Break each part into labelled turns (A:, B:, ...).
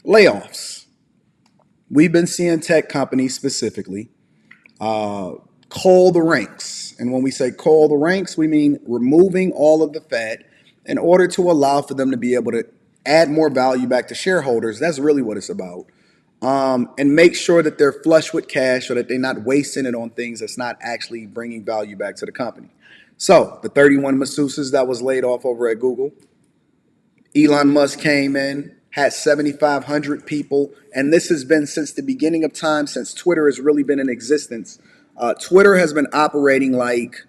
A: Layoffs. We've been seeing tech companies specifically cull the ranks. And when we say cull the ranks, we mean removing all of the fat in order to allow for them to be able to add more value back to shareholders. That's really what it's about. And make sure that they're flush with cash so that they're not wasting it on things that's not actually bringing value back to the company. So the 31 masseuses that was laid off over at Google, Elon Musk came in, had 7,500 people, and this has been since the beginning of time, since Twitter has really been in existence. Twitter has been operating like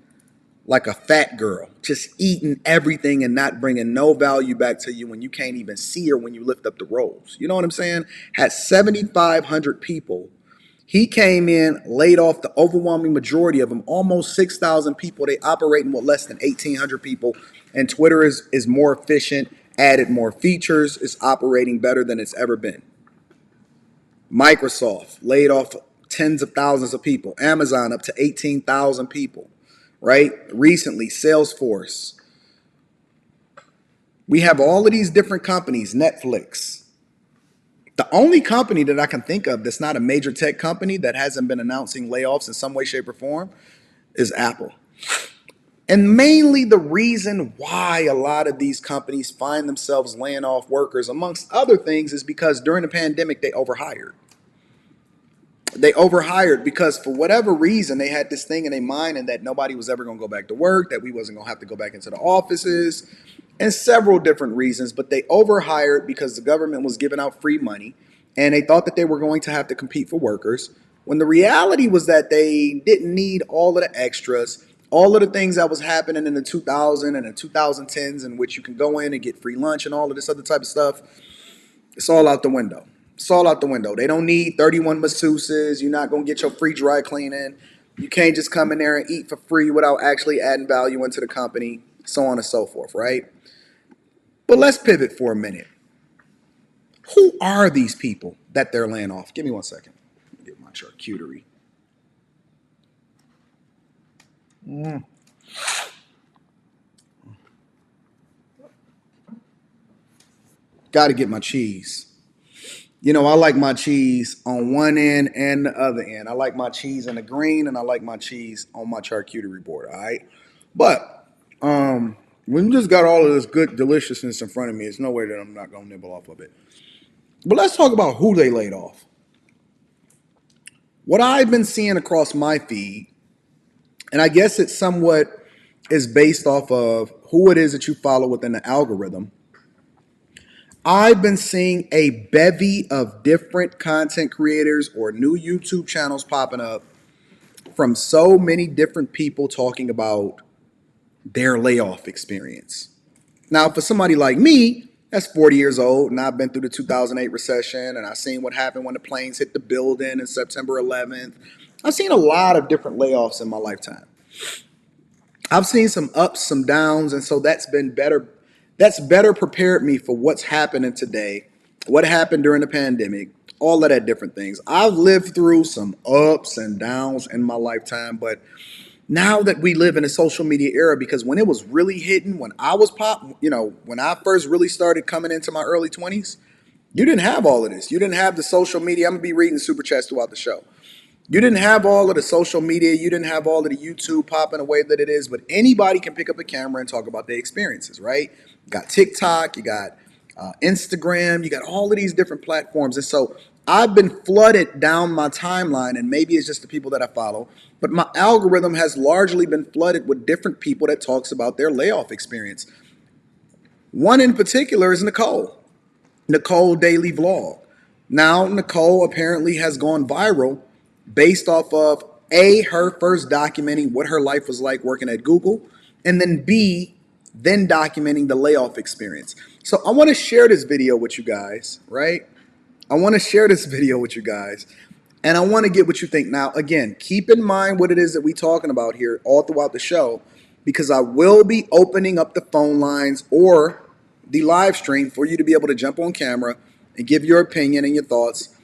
A: a fat girl, just eating everything and not bringing no value back to you when you can't even see her when you lift up the rolls. You know what I'm saying? Had 7,500 people. He came in, laid off the overwhelming majority of them, almost 6,000 people. They operating with less than 1,800 people, and Twitter is more efficient, added more features, is operating better than it's ever been. Microsoft laid off tens of thousands of people. Amazon up to 18,000 people, right? Recently, Salesforce. We have all of these different companies, Netflix. The only company that I can think of that's not a major tech company that hasn't been announcing layoffs in some way, shape, or form is Apple. And mainly the reason why a lot of these companies find themselves laying off workers, amongst other things, is because during the pandemic, they overhired. They overhired because for whatever reason, they had this thing in their mind and that nobody was ever going to go back to work, that we wasn't going to have to go back into the offices, and several different reasons. But they overhired because the government was giving out free money and they thought that they were going to have to compete for workers, when the reality was that they didn't need all of the extras, all of the things that was happening in the 2000 and the 2010s, in which you can go in and get free lunch and all of this other type of stuff. It's all out the window. It's all out the window. They don't need 31 masseuses. You're not going to get your free dry cleaning. You can't just come in there and eat for free without actually adding value into the company, so on and so forth, right? But let's pivot for a minute. Who are these people that they're laying off? Give me 1 second. Let me get my charcuterie. Got to get my cheese. You know, I like my cheese on one end and the other end. I like my cheese in the green and I like my cheese on my charcuterie board, all right? But when you just got all of this good deliciousness in front of me, it's no way that I'm not going to nibble off of it. But let's talk about who they laid off. What I've been seeing across my feed, and I guess it somewhat is based off of who it is that you follow within the algorithm, I've been seeing a bevy of different content creators or new YouTube channels popping up from so many different people talking about their layoff experience. Now, for somebody like me, that's 40 years old, and I've been through the 2008 recession, and I've seen what happened when the planes hit the building in September 11th. I've seen a lot of different layoffs in my lifetime. I've seen some ups, some downs, and so that's been better. That's better prepared me for what's happening today, what happened during the pandemic, all of that different things. I've lived through some ups and downs in my lifetime, but now that we live in a social media era, because when it was really hitting, when I was when I first really started coming into my early 20s, you didn't have all of this. You didn't have the social media. I'm gonna be reading super chats throughout the show. You didn't have all of the social media. You didn't have all of the YouTube popping the way that it is, but anybody can pick up a camera and talk about their experiences, right? You got TikTok, you got Instagram, you got all of these different platforms. And so I've been flooded down my timeline, and maybe it's just the people that I follow, but my algorithm has largely been flooded with different people that talks about their layoff experience. One in particular is Nicole Daily Vlog. Now, Nicole apparently has gone viral based off of A, her first documenting what her life was like working at Google, and then B, then documenting the layoff experience. So I want to share this video with you guys, right? I want to share this video with you guys, and I want to get what you think. Now, again, keep in mind what it is that we're talking about here all throughout the show, because I will be opening up the phone lines or the live stream for you to be able to jump on camera and give your opinion and your thoughts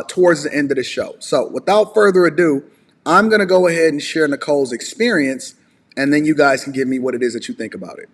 A: towards the end of the show. So without further ado, I'm going to go ahead and share Nicole's experience, and then you guys can give me what it is that you think about it.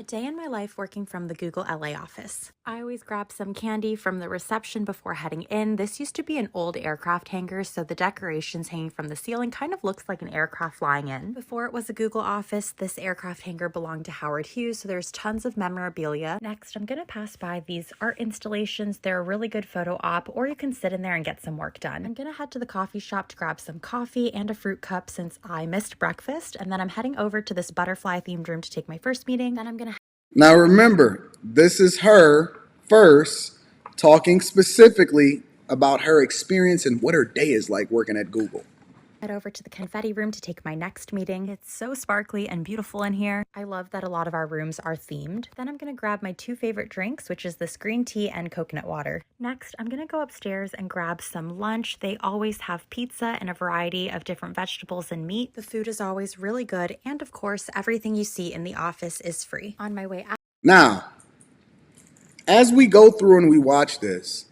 B: A day in my life working from the Google LA office. I always grab some candy from the reception before heading in. This used to be an old aircraft hangar, so the decorations hanging from the ceiling kind of looks like an aircraft flying in. Before it was a Google office, this aircraft hangar belonged to Howard Hughes, so there's tons of memorabilia. Next, I'm gonna pass by these art installations. They're a really good photo op, or you can sit in there and get some work done. I'm gonna head to the coffee shop to grab some coffee and a fruit cup since I missed breakfast, and then I'm heading over to this butterfly themed room to take my first meeting. Then I'm gonna
A: Now remember, this is her first talking specifically about her experience and what her day is like working at Google.
B: head over to the confetti room to take my next meeting. It's so sparkly and beautiful in here. I love that a lot of our rooms are themed. Then I'm gonna grab my two favorite drinks, which is this green tea and coconut water. Next, I'm gonna go upstairs and grab some lunch. They always have pizza and a variety of different vegetables and meat. The food is always really good, and of course, everything you see in the office is free. On my way out.
A: Now, as we go through and we watch this,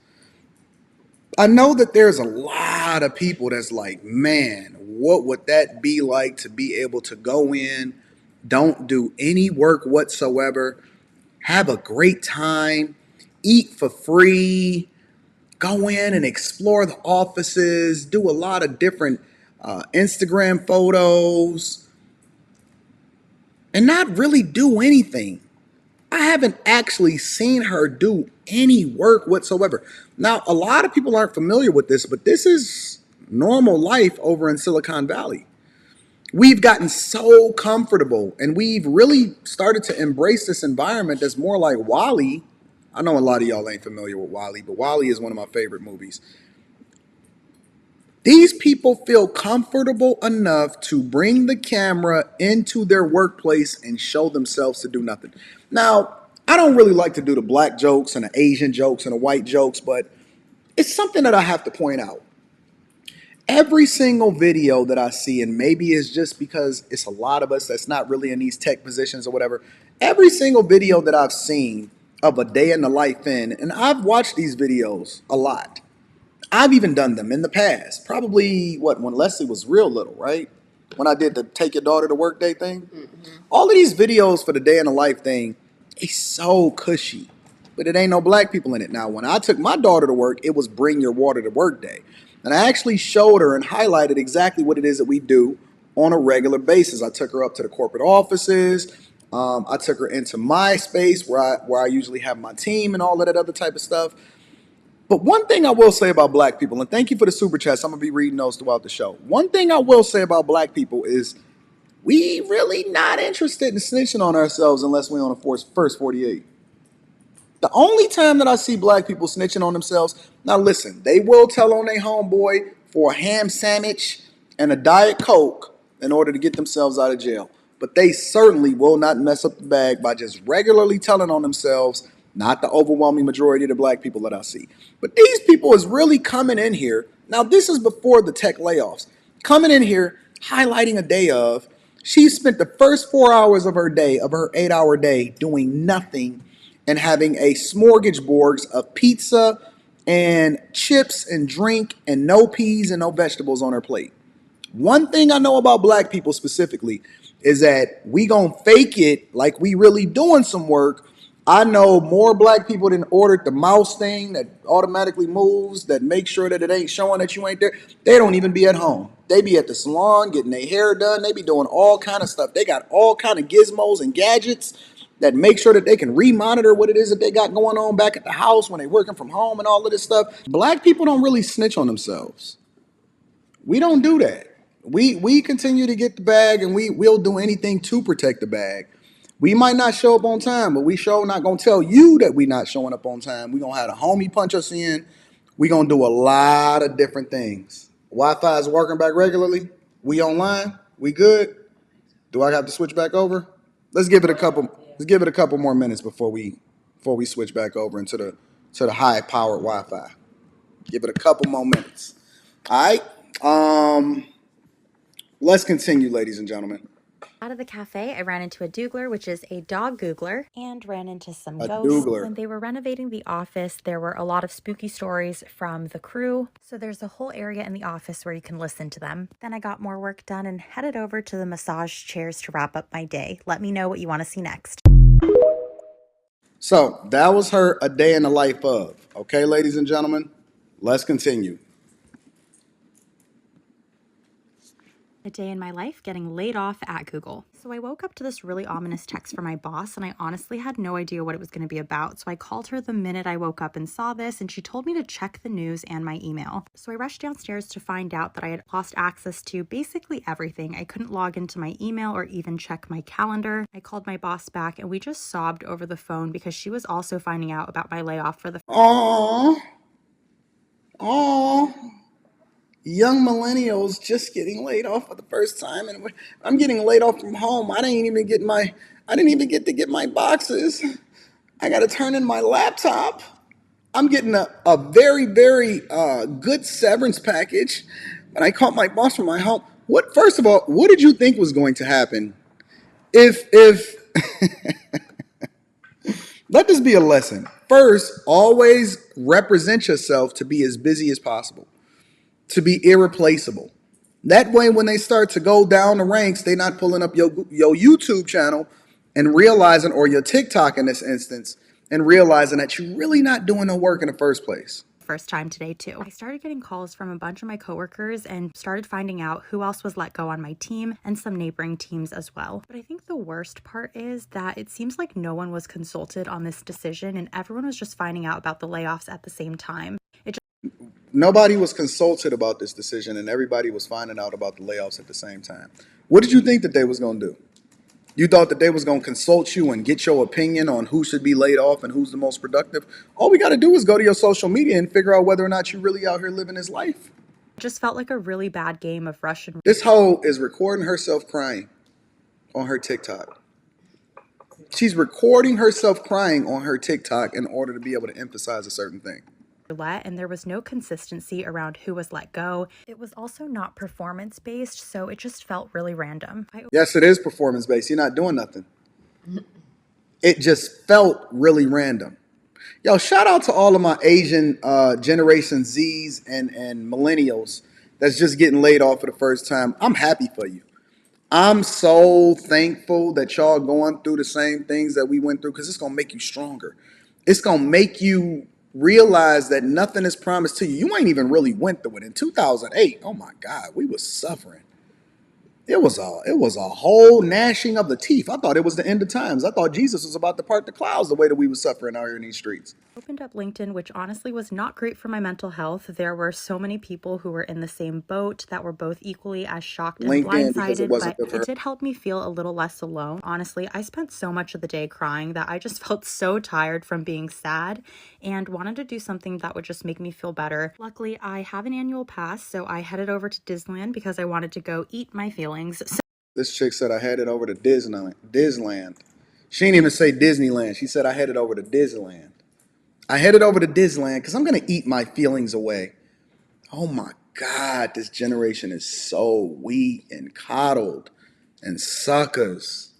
A: I know that there's a lot of people that's like, man, what would that be like to be able to go in, don't do any work whatsoever, have a great time, eat for free, go in and explore the offices, do a lot of different Instagram photos, and not really do anything. I haven't actually seen her do any work whatsoever. Now, a lot of people aren't familiar with this, but this is normal life over in Silicon Valley. We've gotten so comfortable and we've really started to embrace this environment that's more like Wall-E. I know a lot of y'all ain't familiar with Wall-E, but Wall-E is one of my favorite movies. These people feel comfortable enough to bring the camera into their workplace and show themselves to do nothing. Now, I don't really like to do the black jokes and the Asian jokes and the white jokes, but it's something that I have to point out. Every single video that I see, and maybe it's just because it's a lot of us that's not really in these tech positions or whatever, every single video that I've seen of a day in the life in, and I've watched these videos a lot. I've even done them in the past. Probably, when Leslie was real little, right? When I did the take your daughter to work day thing. All of these videos for the day in the life thing, it's so cushy. But it ain't no black people in it. Now, when I took my daughter to work, it was bring your water to work day. And I actually showed her and highlighted exactly what it is that we do on a regular basis. I took her up to the corporate offices. I took her into my space where I usually have my team and all of that other type of stuff. But one thing I will say about black people, and thank you for the super chats, I'm going to be reading those throughout the show. One thing I will say about black people is we really not interested in snitching on ourselves unless we're on a first 48. The only time that I see black people snitching on themselves, now listen, they will tell on their homeboy for a ham sandwich and a Diet Coke in order to get themselves out of jail. But they certainly will not mess up the bag by just regularly telling on themselves, not the overwhelming majority of the black people that I see. But these people is really coming in here. Now, this is before the tech layoffs. Coming in here, highlighting a day of, she spent the first 4 hours of her day, of her 8-hour day, doing nothing and having a smorgasbord of pizza and chips and drink and no peas and no vegetables on her plate. One thing I know about black people specifically is that we gonna fake it like we really doing some work. I know more black people than ordered the mouse thing that automatically moves, that makes sure that it ain't showing that you ain't there. They don't even be at home. They be at the salon getting their hair done. They be doing all kind of stuff. They got all kind of gizmos and gadgets that make sure that they can remonitor what it is that they got going on back at the house when they're working from home and all of this stuff. Black people don't really snitch on themselves. We don't do that. We continue to get the bag, and we'll do anything to protect the bag. We might not show up on time, but we sure not gonna tell you that we not showing up on time. We gonna have a homie punch us in. We gonna do a lot of different things. Wi-Fi is working back regularly. We online. We good. Do I have to switch back over? Let's give it a couple. Let's give it a couple more minutes before we switch back over into the high powered Wi-Fi. Give it a couple more minutes. All right. Let's continue, ladies and gentlemen.
B: Out of the cafe, I ran into a doogler, which is a dog googler, and ran into some
A: A
B: ghosts.
A: doogler.
B: When they were renovating the office, there were a lot of spooky stories from the crew, so there's a whole area in the office where you can listen to them. Then I got more work done and headed over to the massage chairs to wrap up my day. Let me know what you want to see next.
A: So that was her a day in the life of. Okay, ladies and gentlemen, let's continue.
B: A day in my life getting laid off at Google. So I woke up to this really ominous text from my boss, and I honestly had no idea what it was going to be about. So I called her the minute I woke up and saw this, and she told me to check the news and my email. So I rushed downstairs to find out that I had lost access to basically everything. I couldn't log into my email or even check my calendar. I called my boss back, and we just sobbed over the phone because she was also finding out about my layoff for the
A: Aww, aww. Young millennials just getting laid off for the first time, and I'm getting laid off from home. I didn't even get to get my boxes. I got to turn in my laptop. I'm getting a very, very good severance package. And I called my boss from my home. First of all, what did you think was going to happen if let this be a lesson. First, always represent yourself to be as busy as possible, to be irreplaceable. That way, when they start to go down the ranks, they're not pulling up your YouTube channel and realizing, or your TikTok in this instance, and realizing that you're really not doing no work in the first place.
B: first time today too. I started getting calls from a bunch of my coworkers and started finding out who else was let go on my team and some neighboring teams as well. But I think the worst part is that it seems like no one was consulted on this decision and everyone was just finding out about the layoffs at the same time.
A: Nobody was consulted about this decision, and everybody was finding out about the layoffs at the same time. What did you think that they was going to do? You thought that they was going to consult you and get your opinion on who should be laid off and who's the most productive? All we got to do is go to your social media and figure out whether or not you're really out here living this life.
B: It just felt like a really bad game of Russian.
A: This hoe is recording herself crying on her TikTok. She's recording herself crying on her TikTok in order to be able to emphasize a certain thing.
B: And there was no consistency around who was let go. It was also not performance based, so it just felt really random.
A: Yes, it is performance based. You're not doing nothing. It just felt really random. Yo, shout out to all of my Asian Generation Zs and millennials that's just getting laid off for the first time. I'm happy for you. I'm so thankful that y'all going through the same things that we went through, because it's going to make you stronger. It's going to make you realize that nothing is promised to you. You ain't even really went through it. In 2008, oh my God, we was suffering. It was a whole gnashing of the teeth. I thought it was the end of times. I thought Jesus was about to part the clouds the way that we were suffering out here in these streets.
B: Opened up LinkedIn, which honestly was not great for my mental health. There were so many people who were in the same boat that were both equally as shocked and blindsided, but it did help me feel a little less alone. Honestly, I spent so much of the day crying that I just felt so tired from being sad and wanted to do something that would just make me feel better. Luckily, I have an annual pass, so I headed over to Disneyland because I wanted to go eat my feelings.
A: This chick said I headed over to Disneyland. She didn't even say Disneyland. She said I headed over to Disneyland. I headed over to Disneyland because I'm going to eat my feelings away. Oh my God, this generation is so weak and coddled and suckers.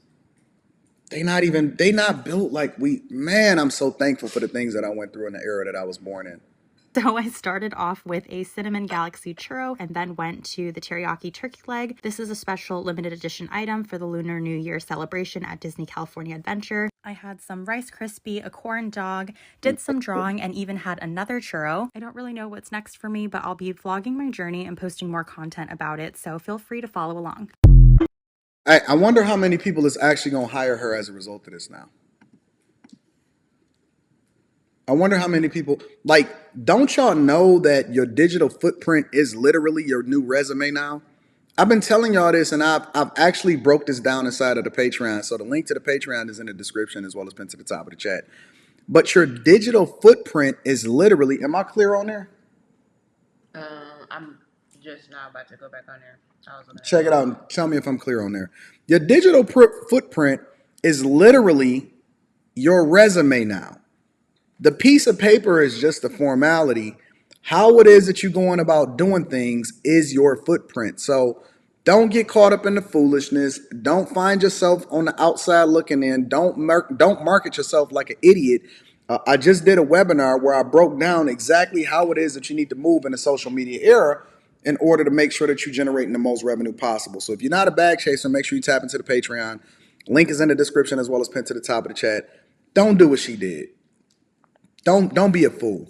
A: They not built like we. Man, I'm so thankful for the things that I went through in the era that I was born in.
B: So I started off with a cinnamon galaxy churro and then went to the teriyaki turkey leg. This is a special limited edition item for the Lunar New Year celebration at Disney California Adventure. I had some Rice Krispie, a corn dog, did some drawing, and even had another churro. I don't really know what's next for me, but I'll be vlogging my journey and posting more content about it, so feel free to follow along.
A: I wonder how many people is actually going to hire her as a result of this now. I wonder how many people, like, don't y'all know that your digital footprint is literally your new resume now? I've been telling y'all this, and I've actually broke this down inside of the Patreon. So the link to the Patreon is in the description as well as pinned to the top of the chat. But your digital footprint is literally, am I clear on there?
C: I'm just now about to go back on there.
A: Check it out and tell me if I'm clear on there. Your digital footprint is literally your resume now. The piece of paper is just a formality. How it is that you're going about doing things is your footprint. So don't get caught up in the foolishness. Don't find yourself on the outside looking in. Don't market yourself like an idiot. I just did a webinar where I broke down exactly how it is that you need to move in the social media era in order to make sure that you're generating the most revenue possible. So if you're not a bag chaser, make sure you tap into the Patreon. Link is in the description as well as pinned to the top of the chat. Don't do what she did. Don't be a fool.